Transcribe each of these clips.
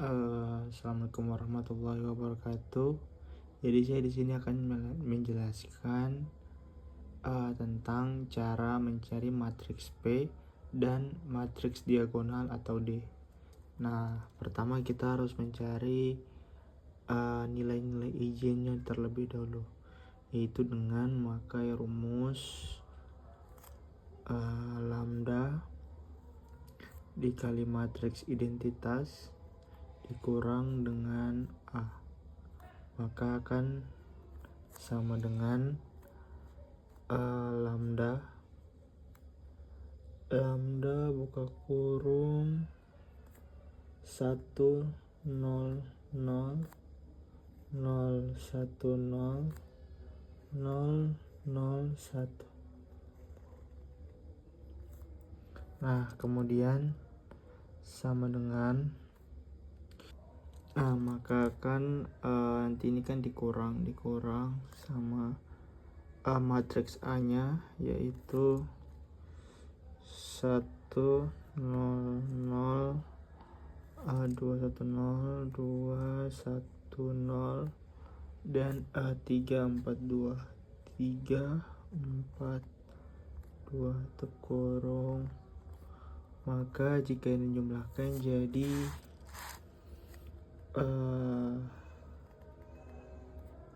Assalamualaikum warahmatullahi wabarakatuh. Jadi saya di sini akan menjelaskan tentang cara mencari matriks P dan matriks diagonal atau D. Nah, pertama kita harus mencari nilai-nilai eigennya terlebih dahulu, yaitu dengan memakai rumus lambda dikali matriks identitas dikurang dengan A, maka akan sama dengan lambda buka kurung 1 0 0 0 1 0 0 0 1. Nah, kemudian sama dengan maka akan nanti ini kan dikurang sama matriks A nya, yaitu 1 0 0 2 1 0 2 1 0 dan 3 4 2 kurung. Maka jika ini jumlahkan jadi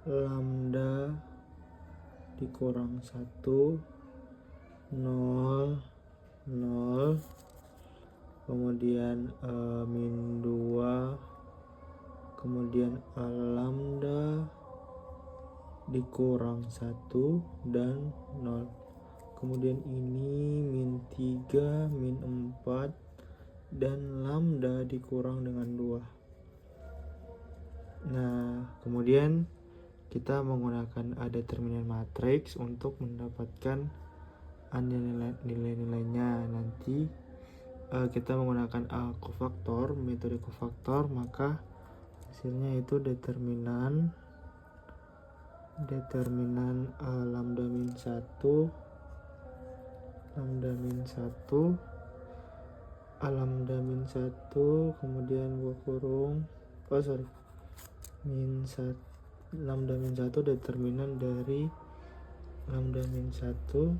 lambda dikurang 1 0 0, kemudian min 2, kemudian lambda dikurang 1 dan 0, kemudian ini min 3 min 4 dan lambda dikurang dengan 2. Nah, kemudian kita menggunakan determinan matriks untuk mendapatkan nilai-nilainya. Nanti kita menggunakan kofaktor, metode kofaktor, maka hasilnya itu determinan lambda min 1 kemudian buka kurung lambda min 1 determinan dari lambda min 1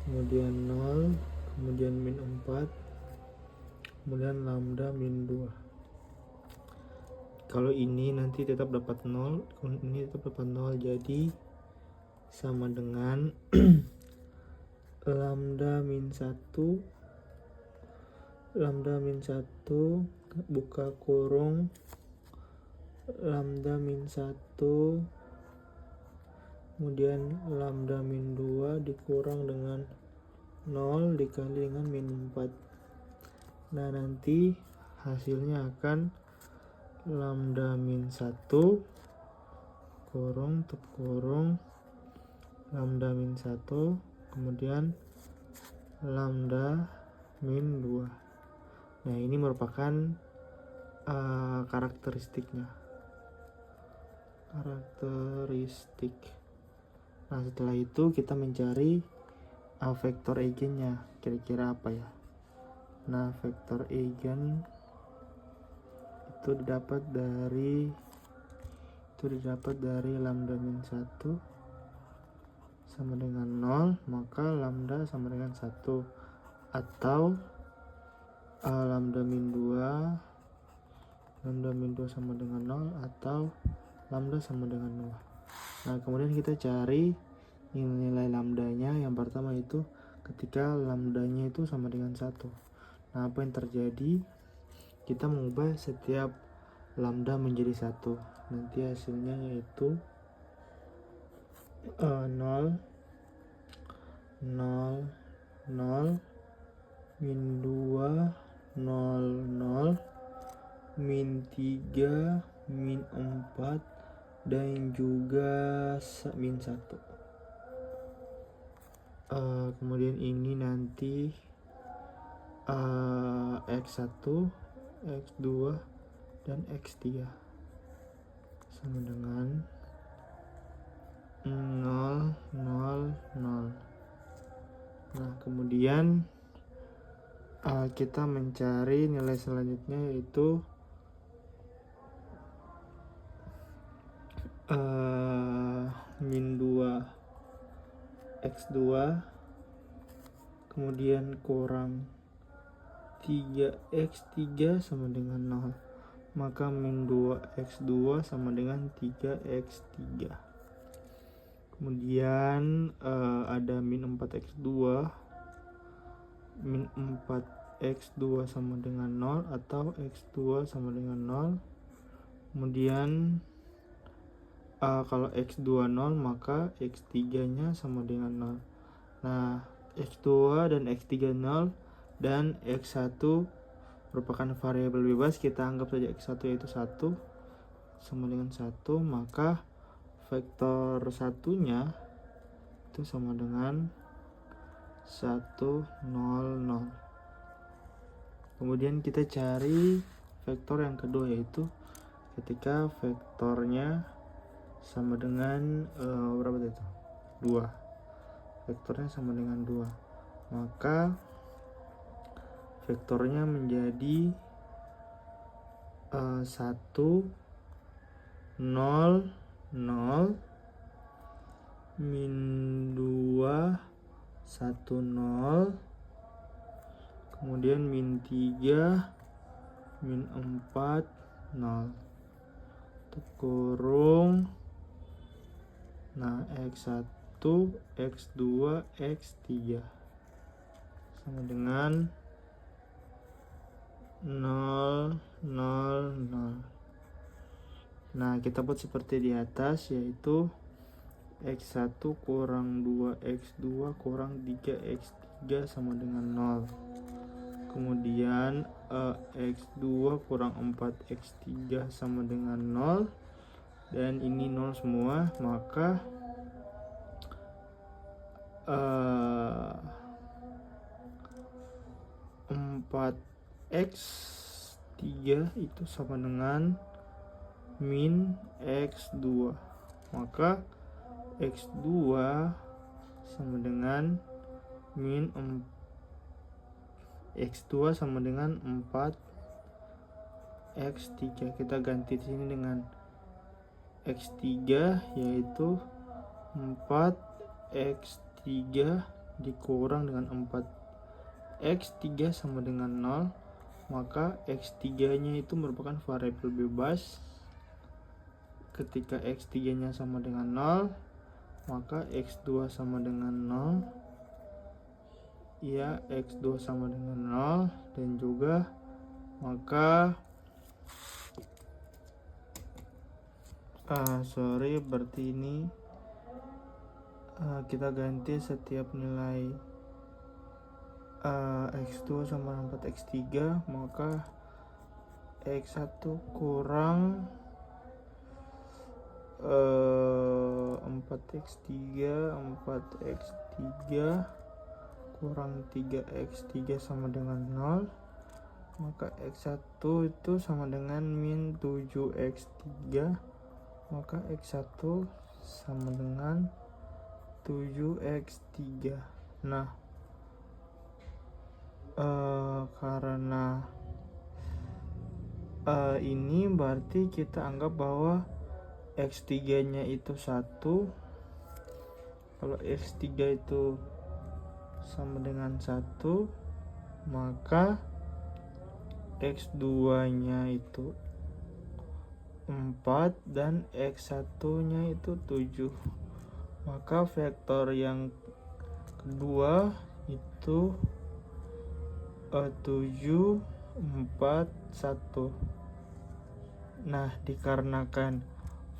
kemudian 0, kemudian min 4, kemudian lambda min 2. Kalau ini nanti tetap dapat 0, ini tetap dapat 0, jadi sama dengan lambda min 1 buka kurung lambda min 1 kemudian lambda min 2 dikurang dengan 0 dikali dengan min 4. Nah, nanti hasilnya akan lambda min 1 kurung lambda min 1 kemudian lambda min 2. Nah, ini merupakan karakteristik. Nah, setelah itu kita mencari vektor eigennya, kira-kira apa ya. Nah, vektor eigen itu didapat dari lambda min 1 sama dengan 0, maka lambda sama dengan 1, atau lambda min 2 sama dengan 0, atau lambda sama dengan 2. Nah, kemudian kita cari nilai lambdanya. Yang pertama itu ketika lambdanya itu sama dengan 1. Nah, apa yang terjadi? Kita mengubah setiap lambda menjadi 1. Nanti hasilnya yaitu 0 0 0 min 2 0 0 min 3 min 4 dan juga min 1. Kemudian ini nanti x1 x2 dan x3 sama dengan 0 0 0. Nah, kemudian kita mencari nilai selanjutnya, yaitu min 2 x2 kemudian kurang 3x3 sama dengan 0. Maka min 2x2 sama dengan 3x3. Kemudian ada min 4x2. Min 4x2 sama dengan 0 atau x2 sama dengan 0. Kemudian kalau x2 0, maka x3 nya sama dengan 0. Nah, x2 dan x3 0 dan x1 merupakan variabel bebas. Kita anggap saja x1 yaitu 1 sama dengan 1, maka vektor satunya itu sama dengan 1 0 0. Kemudian kita cari vektor yang kedua, yaitu ketika vektornya sama dengan berapa itu? 2. Vektornya sama dengan 2. Maka vektornya menjadi 1 0 0 min 2 1 0, kemudian min 3 min 4 0 kurung. Nah, x1 x2 x3 sama dengan 0 0 0. Nah, kita buat seperti di atas, yaitu x1 kurang 2x2 kurang 3x3 sama dengan 0. Kemudian x2 kurang 4x3 sama dengan 0. Dan ini 0 semua, maka 4x3 itu sama dengan min x2. Maka x2 sama dengan min x2 sama dengan 4x3. Kita ganti di sini dengan x3, yaitu 4x3 dikurang dengan 4x3 sama dengan 0. Maka x3 nya itu merupakan variabel bebas. Ketika x3 nya sama dengan 0, maka x2 sama dengan 0. Ya, x2 sama dengan 0. Dan juga maka berarti ini kita ganti setiap nilai x2 sama 4x3, maka x1 kurang 4x3 kurang 3x3 sama dengan 0. Maka x1 itu sama dengan min 7x3. Maka x1 sama dengan 7x3. Nah, karena ini berarti kita anggap bahwa x3 nya itu 1. Kalau x3 itu sama dengan 1, maka x2 nya itu 4 dan x1 nya itu 7. Maka vektor yang kedua itu 7 4 1. Nah, dikarenakan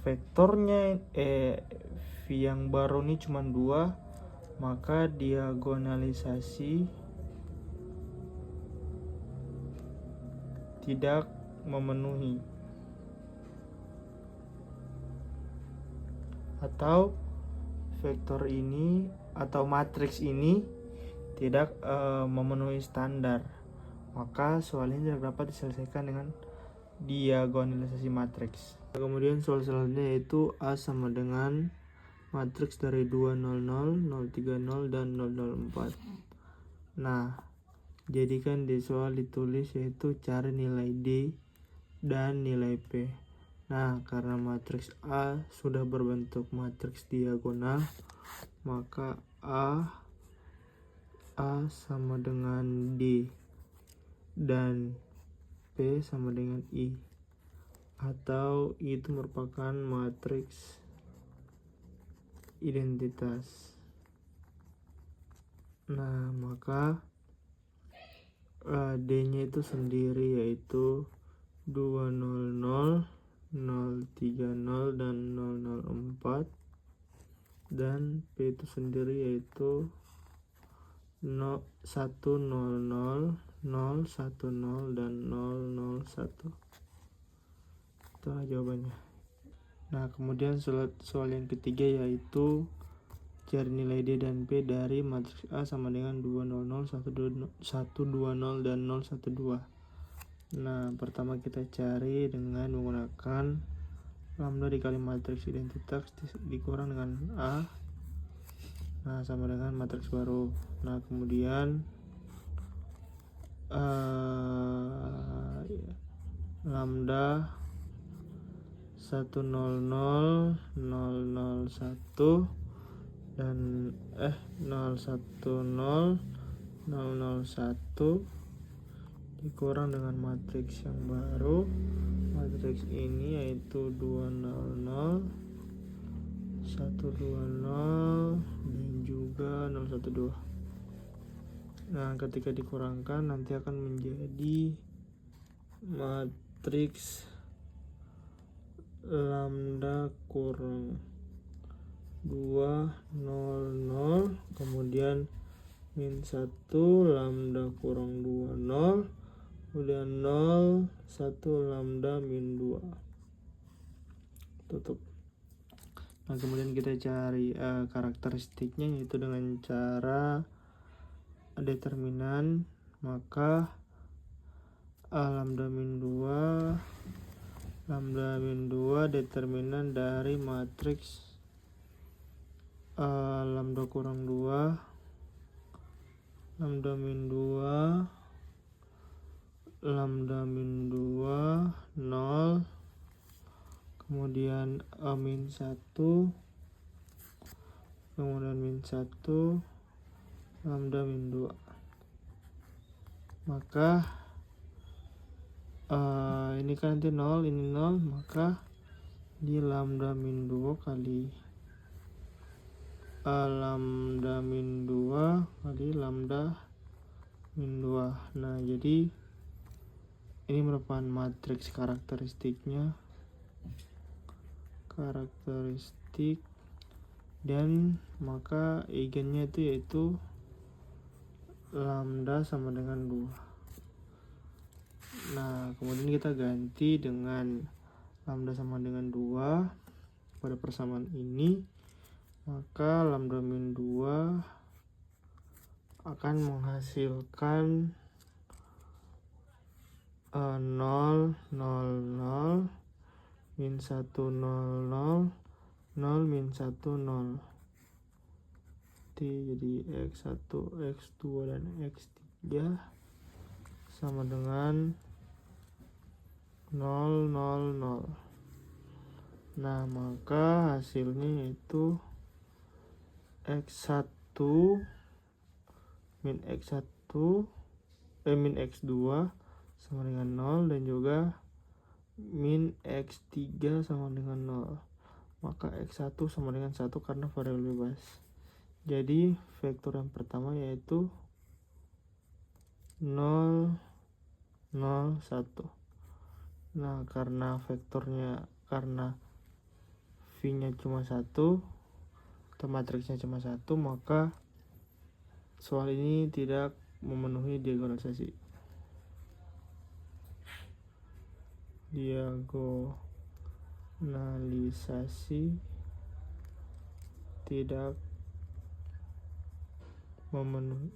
vektornya v yang baru ini cuma 2, maka diagonalisasi tidak memenuhi, atau vektor ini atau matriks ini tidak memenuhi standar. Maka soal ini tidak dapat diselesaikan dengan diagonalisasi matriks. Kemudian soal selanjutnya yaitu A sama dengan matriks dari 2 0 0 0 3 0 dan 0 0 4. Nah, Jadi kan di soal ditulis yaitu cari nilai D dan nilai P. Nah, karena matriks A sudah berbentuk matriks diagonal, maka A sama dengan D dan P sama dengan I, atau itu merupakan matriks identitas. Nah, maka D-nya itu sendiri yaitu 200, 030 dan 004, dan P itu sendiri yaitu 100, 010 dan 001. Itulah jawabannya. Nah, kemudian soal yang ketiga yaitu cari nilai D dan P dari matriks A sama dengan 200, 120 dan 012. Nah, pertama kita cari dengan menggunakan lambda dikali matriks identitas dikurang dengan A. Nah, sama dengan matriks baru. Nah, kemudian lambda 100, 001 dan 010, 001 dikurang dengan matriks yang baru. Matriks ini yaitu 200, 120 dan juga 012. Nah, ketika dikurangkan nanti akan menjadi matriks lambda kurang 2, 0, kemudian min 1, lambda kurang 2, 0, kemudian 0, 1, lambda min 2. Tutup. Nah, kemudian kita cari karakteristiknya yaitu dengan cara determinan. Maka lambda min 2 determinan dari matriks lambda kurang 2, lambda min 2, lambda min 2, 0, kemudian min 1, kemudian min 1, lambda min 2. Maka ini kan nanti 0, ini 0, maka di lambda min 2 kali lambda min 2 kali lambda min 2. Nah, jadi ini merupakan matriks karakteristik, dan maka eigennya itu yaitu lambda sama dengan 2. Nah, kemudian kita ganti dengan lambda sama dengan 2 pada persamaan ini, maka lambda min 2 akan menghasilkan 0, 0, 0, min 1, 0, 0, 0, min 1, 0. Jadi X1, X2, dan X3 sama dengan 0, 0, 0. Nah, maka hasilnya yaitu X1 min X1 min X2 sama dengan 0 dan juga min X3 sama dengan 0. Maka X1 sama dengan 1 karena variabel bebas. Jadi vektor yang pertama yaitu 0, 0, 1. Nah, karena V-nya cuma 1 atau matriksnya cuma 1, maka soal ini tidak memenuhi diagonalisasi. Diagonalisasi tidak memenuhi